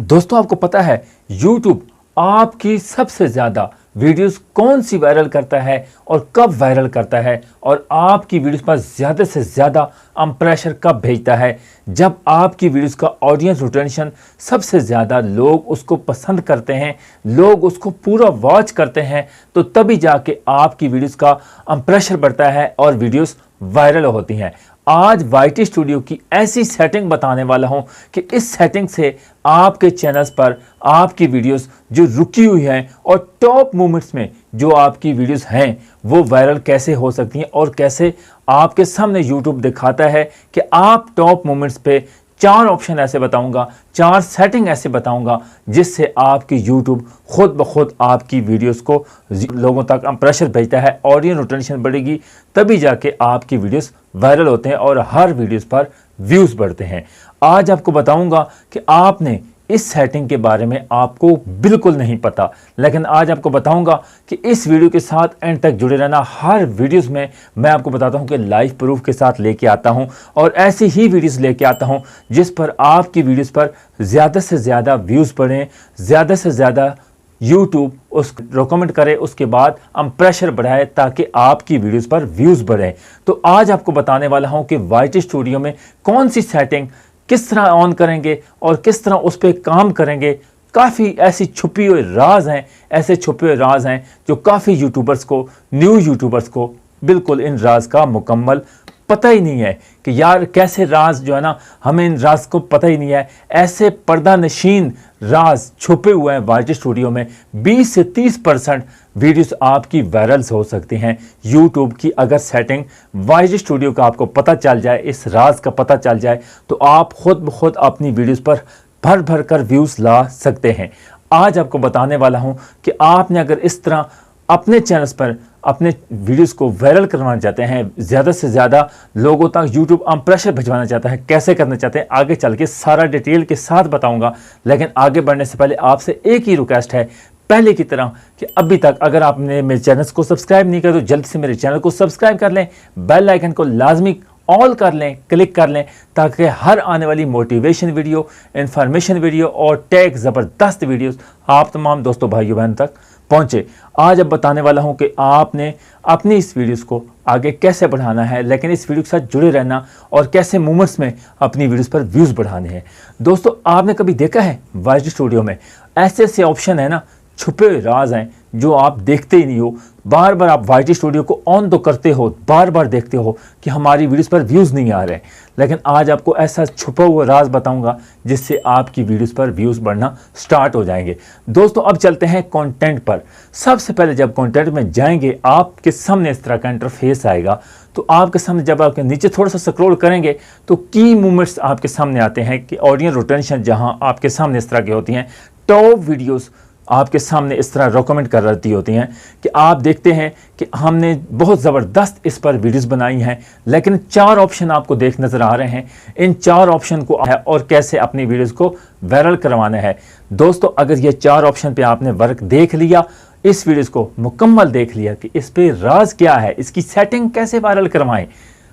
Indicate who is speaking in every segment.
Speaker 1: दोस्तों आपको पता है YouTube आपकी सबसे ज़्यादा वीडियोस कौन सी वायरल करता है और कब वायरल करता है, और आपकी वीडियोस पर ज़्यादा से ज़्यादा इंप्रेशन कब भेजता है। जब आपकी वीडियोस का ऑडियंस रिटेंशन सबसे ज़्यादा लोग उसको पसंद करते हैं, लोग उसको पूरा वॉच करते हैं, तो तभी जाके आपकी वीडियोस का इंप्रेशन बढ़ता है और वीडियोस वायरल होती हैं। आज YT स्टूडियो की ऐसी सेटिंग बताने वाला हूं कि इस सेटिंग से आपके चैनल्स पर आपकी वीडियोस जो रुकी हुई हैं और टॉप मोमेंट्स में जो आपकी वीडियोस हैं वो वायरल कैसे हो सकती हैं, और कैसे आपके सामने YouTube दिखाता है कि आप टॉप मोमेंट्स पे 4 ऑप्शन ऐसे बताऊंगा, 4 सेटिंग ऐसे बताऊंगा जिससे आपकी YouTube खुद ब खुद आपकी वीडियोस को लोगों तक इंप्रेशन भेजता है, ऑडियंस रिटेंशन बढ़ेगी, तभी जाके आपकी वीडियोस वायरल होते हैं और हर वीडियोस पर व्यूज़ बढ़ते हैं। आज आपको बताऊंगा कि आपने इस सेटिंग के बारे में आपको बिल्कुल नहीं पता, लेकिन आज आपको बताऊंगा कि इस वीडियो के साथ एंड तक जुड़े रहना। हर वीडियोस में मैं आपको बताता हूं कि लाइव प्रूफ के साथ लेके आता हूं, और ऐसी ही वीडियोस लेके आता हूं जिस पर आपकी वीडियोस पर ज़्यादा से ज़्यादा व्यूज़ बढ़ें, ज़्यादा से ज़्यादा YouTube उस रिकमेंड करे, उसके बाद इंप्रेशन बढ़ाए ताकि आपकी वीडियोस पर व्यूज़ बढ़ें। तो आज आपको बताने वाला हूं कि YT स्टूडियो में कौन सी सेटिंग किस तरह ऑन करेंगे और किस तरह उस पर काम करेंगे। काफ़ी ऐसी छुपी हुए राज हैं, ऐसे छुपे हुए राज हैं जो काफ़ी यूट्यूबर्स को, न्यू यूट्यूबर्स को बिल्कुल इन राज का मुकम्मल पता ही नहीं है कि यार कैसे राज जो है ना, हमें इन राज को पता ही नहीं है। ऐसे पर्दा नशीन राज छुपे हुए हैं YT स्टूडियो में। 20 से 30% वीडियोस आपकी वायरल्स हो सकती हैं YouTube की अगर सेटिंग YT स्टूडियो का आपको पता चल जाए, इस राज का पता चल जाए, तो आप खुद ब खुद अपनी वीडियोस पर भर भर कर व्यूज़ ला सकते हैं। आज आपको बताने वाला हूं कि आपने अगर इस तरह अपने चैनल्स पर अपने वीडियोस को वायरल करवाना चाहते हैं, ज़्यादा से ज़्यादा लोगों तक YouTube इंप्रेशन भिजवाना चाहता है, कैसे करना चाहते हैं आगे चल के सारा डिटेल के साथ बताऊंगा। लेकिन आगे बढ़ने से पहले आपसे एक ही रिक्वेस्ट है, पहले की तरह, कि अभी तक अगर आपने मेरे चैनल को सब्सक्राइब नहीं किया तो जल्द से मेरे चैनल को सब्सक्राइब कर लें, बेल आइकन को लाजमी ऑल कर लें, क्लिक कर लें, ताकि हर आने वाली मोटिवेशन वीडियो, इंफॉर्मेशन वीडियो और टेक ज़बरदस्त वीडियोस आप तमाम दोस्तों भाइयों बहन तक पहुंचे। आज अब बताने वाला हूं कि आपने अपनी इस वीडियोस को आगे कैसे बढ़ाना है, लेकिन इस वीडियो के साथ जुड़े रहना, और कैसे मोमेंट्स में अपनी वीडियोस पर व्यूज़ बढ़ाने हैं। दोस्तों आपने कभी देखा है YT स्टूडियो में ऐसे ऐसे ऑप्शन है ना, छुपे हुए राज हैं जो आप देखते ही नहीं हो। बार बार आप YT स्टूडियो को ऑन तो करते हो, बार बार देखते हो कि हमारी वीडियोस पर व्यूज़ नहीं आ रहे, लेकिन आज आपको ऐसा छुपा हुआ राज बताऊंगा जिससे आपकी वीडियोस पर व्यूज़ बढ़ना स्टार्ट हो जाएंगे। दोस्तों अब चलते हैं कंटेंट पर। सबसे पहले जब कंटेंट में जाएंगे आपके सामने इस तरह का इंटरफेस आएगा। तो आपके सामने जब आपके नीचे थोड़ा सा स्क्रॉल करेंगे तो की मूवमेंट्स आपके सामने आते हैं कि ऑडियंस रिटेंशन जहां आपके सामने इस तरह की होती हैं, टॉप वीडियोस आपके सामने इस तरह रिकमेंड कर रही होती हैं कि आप देखते हैं कि हमने बहुत ज़बरदस्त इस पर वीडियोस बनाई हैं, लेकिन 4 ऑप्शन आपको देख नज़र आ रहे हैं। इन 4 ऑप्शन को है और कैसे अपनी वीडियोस को वायरल करवाना है। दोस्तों अगर ये 4 ऑप्शन पे आपने वर्क देख लिया, इस वीडियोस को मुकम्मल देख लिया कि इस पे राज क्या है, इसकी सेटिंग कैसे वायरल करवाएं।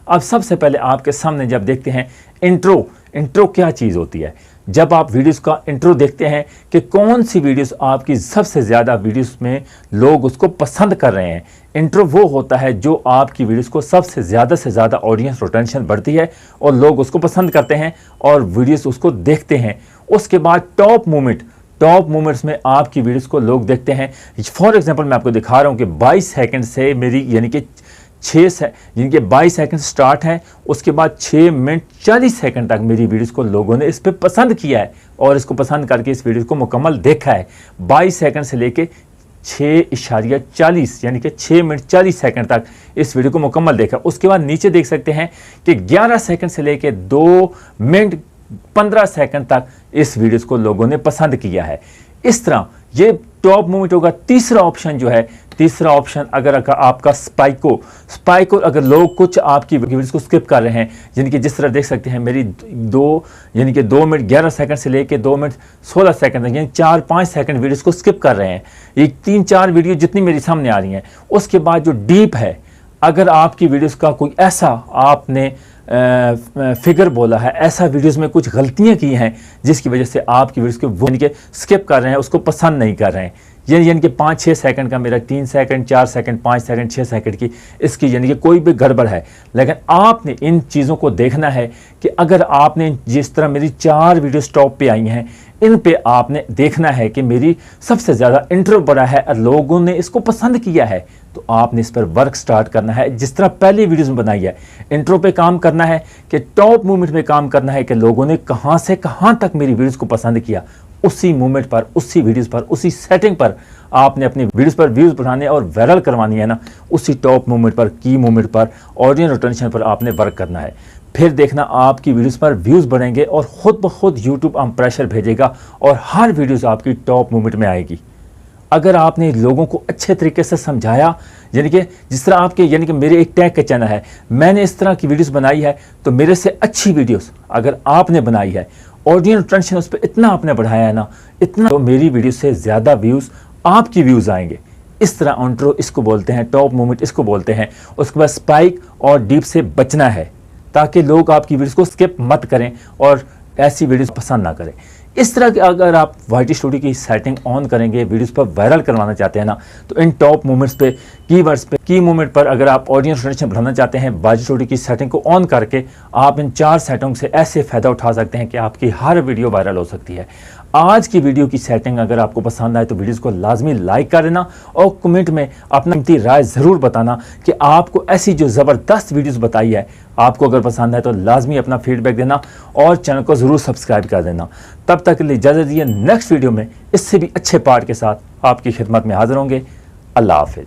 Speaker 1: अब सबसे पहले आपके सामने जब देखते हैं इंट्रो क्या चीज़ होती है। जब आप वीडियोस का इंट्रो देखते हैं कि कौन सी वीडियोस आपकी सबसे ज़्यादा वीडियोस में लोग उसको पसंद कर रहे हैं, इंट्रो वो होता है जो आपकी वीडियोस को सबसे ज़्यादा से ज़्यादा ऑडियंस रिटेंशन बढ़ती है और लोग उसको पसंद करते हैं और वीडियोस उसको देखते हैं। उसके बाद टॉप मोमेंट्स में आपकी वीडियोस को लोग देखते हैं। फॉर एग्जांपल मैं आपको दिखा रहा हूँ कि 22 सेकंड से मेरी यानी कि 22 सेकंड स्टार्ट है, उसके बाद 6 मिनट 40 सेकंड तक मेरी वीडियोस को लोगों ने इस पे पसंद किया है और इसको पसंद करके इस वीडियो को मुकम्मल देखा है। 22 सेकंड से लेके 6.40 यानी कि 6 मिनट 40 सेकंड तक इस वीडियो को मुकम्मल देखा। उसके बाद नीचे देख सकते हैं कि 11 सेकंड से लेके 2 मिनट 15 सेकंड तक इस वीडियोस को लोगों ने पसंद किया है। इस तरह ये टॉप मूवमेंट होगा। तीसरा ऑप्शन अगर आपका स्पाइको अगर लोग कुछ आपकी वीडियोस को स्किप कर रहे हैं, यानी कि जिस तरह देख सकते हैं मेरी 2 मिनट 11 सेकंड से लेके 2 मिनट 16 सेकंड तक, यानी 4-5 सेकंड वीडियोस को स्किप कर रहे हैं। ये 3-4 वीडियो जितनी मेरी सामने आ रही हैं। उसके बाद जो डीप है, अगर आपकी वीडियोस का कोई ऐसा आपने फिगर बोला है, ऐसा वीडियोस में कुछ गलतियां की हैं जिसकी वजह से आपकी वीडियोस को वो यानी कि स्किप कर रहे हैं, उसको पसंद नहीं कर रहे हैं। यानी कि 5-6 सेकंड का मेरा 3 सेकंड, 4 सेकंड, 5 सेकंड, 6 सेकंड की इसकी यानी कि कोई भी गड़बड़ है। लेकिन आपने इन चीज़ों को देखना है कि अगर आपने जिस तरह मेरी 4 वीडियोस टॉप पे आई हैं, इन पे आपने देखना है कि मेरी सबसे ज़्यादा इंट्रो पड़ा है और लोगों ने इसको पसंद किया है, तो आपने इस पर वर्क स्टार्ट करना है। जिस तरह पहली वीडियोस में बनाई है, इंट्रो पे काम करना है कि टॉप मूवमेंट पे काम करना है कि लोगों ने कहाँ से कहाँ तक मेरी वीडियोस को पसंद किया। उसी मूवमेंट पर, उसी वीडियोस पर, उसी सेटिंग पर आपने अपनी वीडियोस पर व्यूज़ बढ़ाने और वायरल करवानी है ना, उसी टॉप मूवमेंट पर, की मूवमेंट पर, ऑडियंस रिटेंशन पर आपने वर्क करना है। फिर देखना आपकी वीडियोस पर व्यूज़ बढ़ेंगे और ख़ुद ब खुद यूट्यूब प्रेशर भेजेगा और हर वीडियोस आपकी टॉप मूवमेंट में आएगी। अगर आपने लोगों को अच्छे तरीके से समझाया, यानी कि जिस तरह आपके यानी कि मेरे एक टैग का चैनल है, मैंने इस तरह की वीडियोस बनाई है, तो मेरे से अच्छी वीडियोस अगर आपने बनाई है, ऑडियंस रिटेंशन उस पर इतना आपने बढ़ाया है ना, इतना, तो मेरी वीडियो से ज़्यादा व्यूज़ आपकी व्यूज़ आएंगे। इस तरह इंट्रो इसको बोलते हैं, टॉप मूवमेंट इसको बोलते हैं। उसके बाद स्पाइक और डीप से बचना है ताकि लोग आपकी वीडियोस को स्किप मत करें और ऐसी वीडियोस पसंद ना करें। इस तरह की अगर आप YT स्टूडियो की सेटिंग ऑन करेंगे, वीडियोस पर वायरल करवाना चाहते हैं ना, तो इन टॉप मूवमेंट्स पे, कीवर्ड्स पे, की मूवमेंट पर अगर आप ऑडियंस रिटेंशन बढ़ाना चाहते हैं, YT स्टूडियो की सेटिंग को ऑन करके आप इन 4 सेटिंग से ऐसे फ़ायदा उठा सकते हैं कि आपकी हर वीडियो वायरल हो सकती है। आज की वीडियो की सेटिंग अगर आपको पसंद आए तो वीडियोस को लाजमी लाइक कर देना और कमेंट में अपना कीमती राय ज़रूर बताना कि आपको ऐसी जो ज़बरदस्त वीडियोस बताई है, आपको अगर पसंद है तो लाजमी अपना फीडबैक देना और चैनल को ज़रूर सब्सक्राइब कर देना। तब तक के लिए इजाज़त दीजिए, नेक्स्ट वीडियो में इससे भी अच्छे पार्ट के साथ आपकी खिदमत में हाज़िर होंगे। अल्लाह हाफ़िज़।